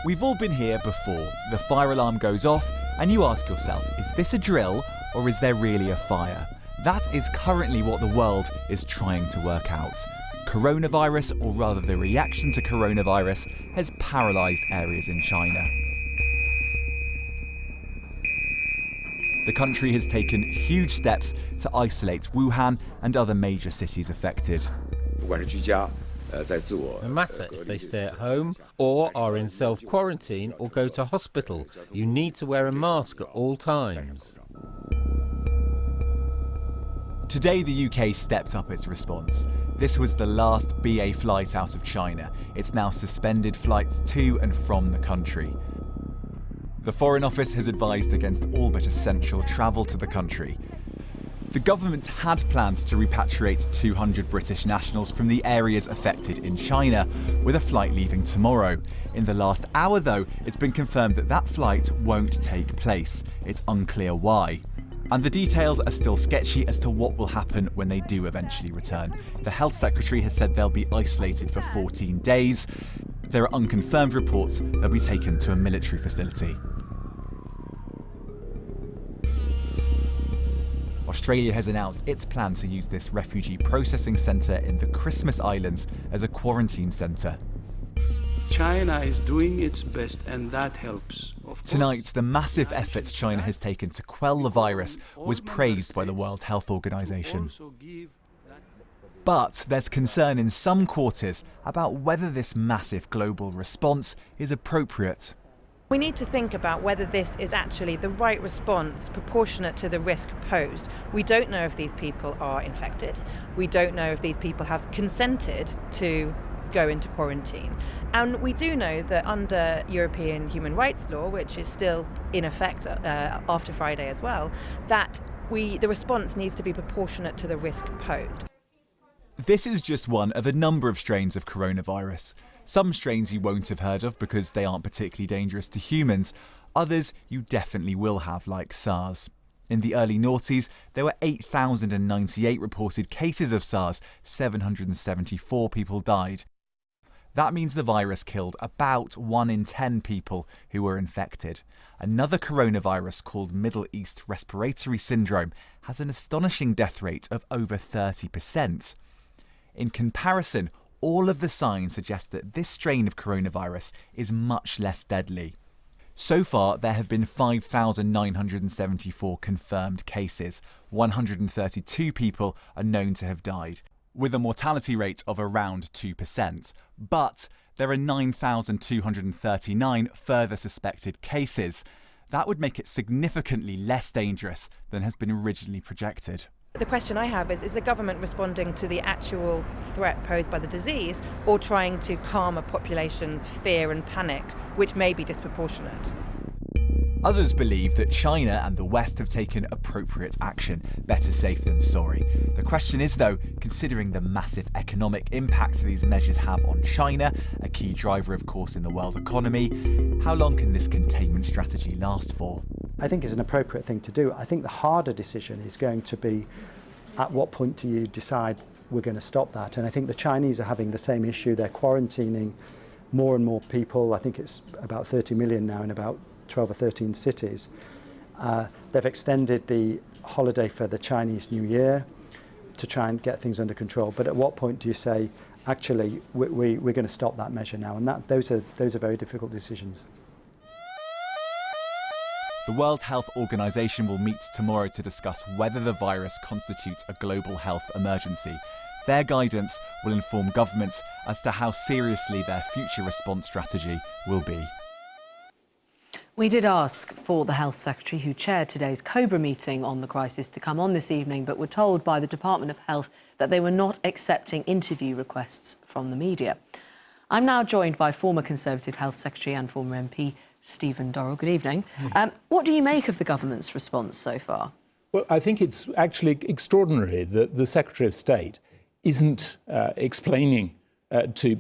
We've all been here before. The fire alarm goes off and you ask yourself, is this a drill or is there really a fire? That is currently what the world is trying to work out. Coronavirus, or rather the reaction to coronavirus, has paralysed areas in China. The country has taken huge steps to isolate Wuhan and other major cities affected. No matter if they stay at home or are in self-quarantine or go to hospital, you need to wear a mask at all times. Today the UK stepped up its response. This was the last BA flight out of China. It's now suspended flights to and from the country. The Foreign Office has advised against all but essential travel to the country. The government had planned to repatriate 200 British nationals from the areas affected in China, with a flight leaving tomorrow. In the last hour, though, it's been confirmed that that flight won't take place. It's unclear why. And the details are still sketchy as to what will happen when they do eventually return. The Health Secretary has said they'll be isolated for 14 days. There are unconfirmed reports they'll be taken to a military facility. Australia has announced its plan to use this refugee processing centre in the Christmas Islands as a quarantine centre. China is doing its best and that helps. Tonight, the massive efforts China has taken to quell the virus was praised by the World Health Organization. But there's concern in some quarters about whether this massive global response is appropriate. We need to think about whether this is actually the right response proportionate to the risk posed. We don't know if these people are infected. We don't know if these people have consented to go into quarantine. And we do know that under European human rights law, which is still in effect after Friday as well, that the response needs to be proportionate to the risk posed. This is just one of a number of strains of coronavirus. Some strains you won't have heard of because they aren't particularly dangerous to humans. Others you definitely will have, like SARS. In the early noughties, there were 8,098 reported cases of SARS. 774 people died. That means the virus killed about 1 in 10 people who were infected. Another coronavirus called Middle East Respiratory Syndrome has an astonishing death rate of over 30%. In comparison, all of the signs suggest that this strain of coronavirus is much less deadly. So far, there have been 5,974 confirmed cases. 132 people are known to have died, with a mortality rate of around 2%. But there are 9,239 further suspected cases. That would make it significantly less dangerous than has been originally projected. The question I have is the government responding to the actual threat posed by the disease or trying to calm a population's fear and panic, which may be disproportionate? Others believe that China and the West have taken appropriate action. Better safe than sorry. The question is, though, considering the massive economic impacts these measures have on China, a key driver, of course, in the world economy, how long can this containment strategy last for? I think it's an appropriate thing to do. I think the harder decision is going to be at what point do you decide we're going to stop that? And I think the Chinese are having the same issue. They're quarantining more and more people. I think it's about 30 million now in about 12 or 13 cities. They've extended the holiday for the Chinese New Year to try and get things under control. But at what point do you say, actually, we're going to stop that measure now? And those are very difficult decisions. The World Health Organization will meet tomorrow to discuss whether the virus constitutes a global health emergency. Their guidance will inform governments as to how seriously their future response strategy will be. We did ask for the Health Secretary, who chaired today's COBRA meeting on the crisis, to come on this evening, but were told by the Department of Health that they were not accepting interview requests from the media. I'm now joined by former Conservative Health Secretary and former MP Stephen Dorrell. Good evening. What do you make of the government's response so far? Well, I think it's actually extraordinary that the Secretary of State isn't explaining to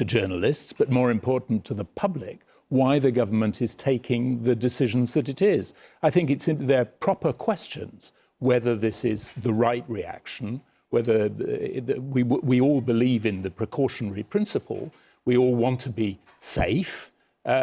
journalists, but more important to the public, why the government is taking the decisions that it is. I think they're proper questions, whether this is the right reaction, whether we all believe in the precautionary principle. We all want to be safe.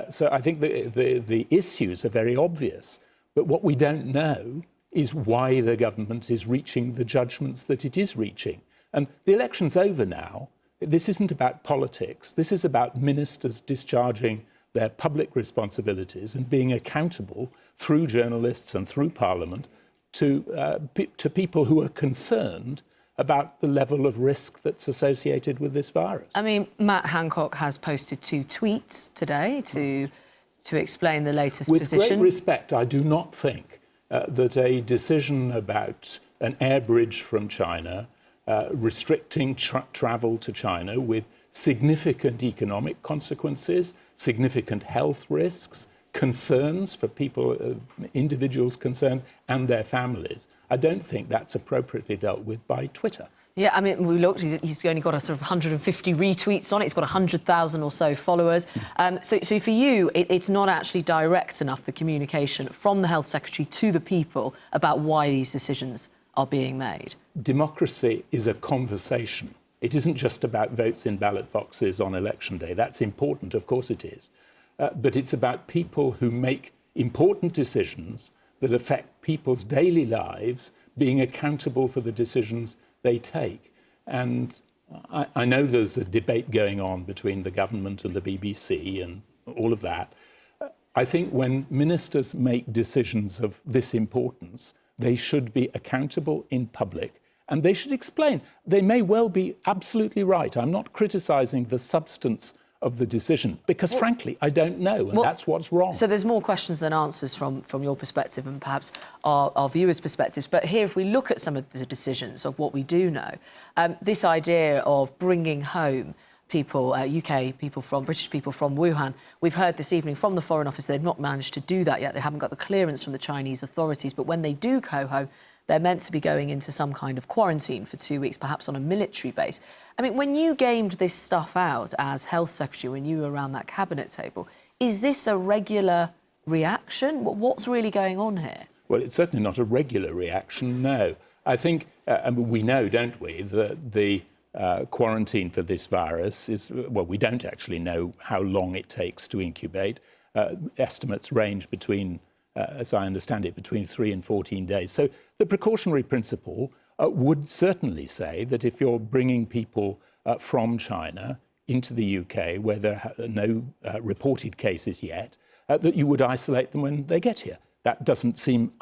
So I think the issues are very obvious. But what we don't know is why the government is reaching the judgments that it is reaching. And the election's over now. This isn't about politics. This is about ministers discharging their public responsibilities and being accountable through journalists and through Parliament to people who are concerned about the level of risk that's associated with this virus. I mean, Matt Hancock has posted 2 tweets today to explain the latest position. With great respect, I do not think that a decision about an air bridge from China, restricting travel to China with significant economic consequences, significant health risks, concerns for people, individuals concerned and their families, I don't think that's appropriately dealt with by Twitter. Yeah, I mean, we looked, he's only got a sort of 150 retweets on it. It's got 100,000 or so followers. So for you, it's not actually direct enough, the communication from the Health Secretary to the people about why these decisions are being made. Democracy is a conversation. It isn't just about votes in ballot boxes on election day. That's important, of course it is. But it's about people who make important decisions that affect people's daily lives, being accountable for the decisions they take. And I know there's a debate going on between the government and the BBC and all of that. I think when ministers make decisions of this importance, they should be accountable in public and they should explain. They may well be absolutely right. I'm not criticising the substance of the decision because, frankly, I don't know, and that's what's wrong. So there's more questions than answers from your perspective and perhaps our viewers' perspectives. But here, if we look at some of the decisions of what we do know, this idea of bringing home people, UK people British people from Wuhan, we've heard this evening from the Foreign Office they've not managed to do that yet. They haven't got the clearance from the Chinese authorities. But when they do go home, they're meant to be going into some kind of quarantine for 2 weeks, perhaps on a military base. I mean, when you gamed this stuff out as Health Secretary, when you were around that cabinet table, is this a regular reaction? What's really going on here? Well, it's certainly not a regular reaction, no. I think, we know, don't we, that the quarantine for this virus is, well, we don't actually know how long it takes to incubate. Estimates range between, as I understand it, between 3 and 14 days. So the precautionary principle would certainly say that if you're bringing people from China into the UK, where there are no reported cases yet, that you would isolate them when they get here. That doesn't seem,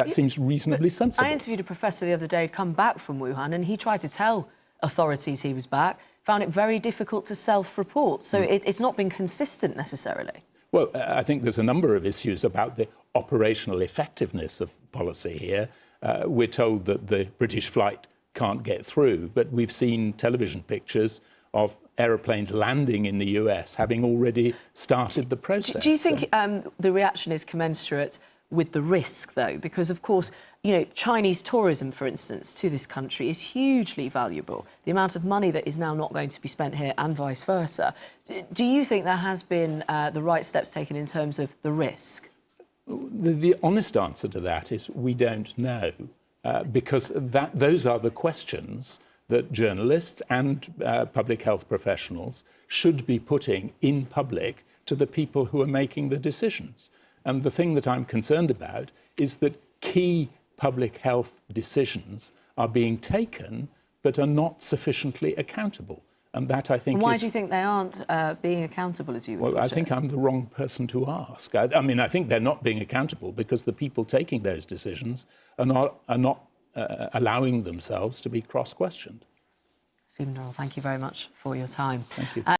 seems reasonably sensible. I interviewed a professor the other day who'd come back from Wuhan, and he tried to tell authorities he was back, found it very difficult to self-report. So it's not been consistent necessarily. Well, I think there's a number of issues about the operational effectiveness of policy here. We're told that the British flight can't get through, but we've seen television pictures of aeroplanes landing in the US having already started the process. Do you think the reaction is commensurate with the risk, though? Because, of course, you know, Chinese tourism, for instance, to this country is hugely valuable. The amount of money that is now not going to be spent here and vice versa. Do you think there has been the right steps taken in terms of the risk? The honest answer to that is we don't know, because those are the questions that journalists and public health professionals should be putting in public to the people who are making the decisions. And the thing that I'm concerned about is that key public health decisions are being taken but are not sufficiently accountable. And that, I think, Why do you think they aren't being accountable, as you would Well, put I it? think I'm the wrong person to ask. I mean, I think they're not being accountable because the people taking those decisions are not allowing themselves to be cross-questioned. Stephen Durrell, thank you very much for your time. Thank you.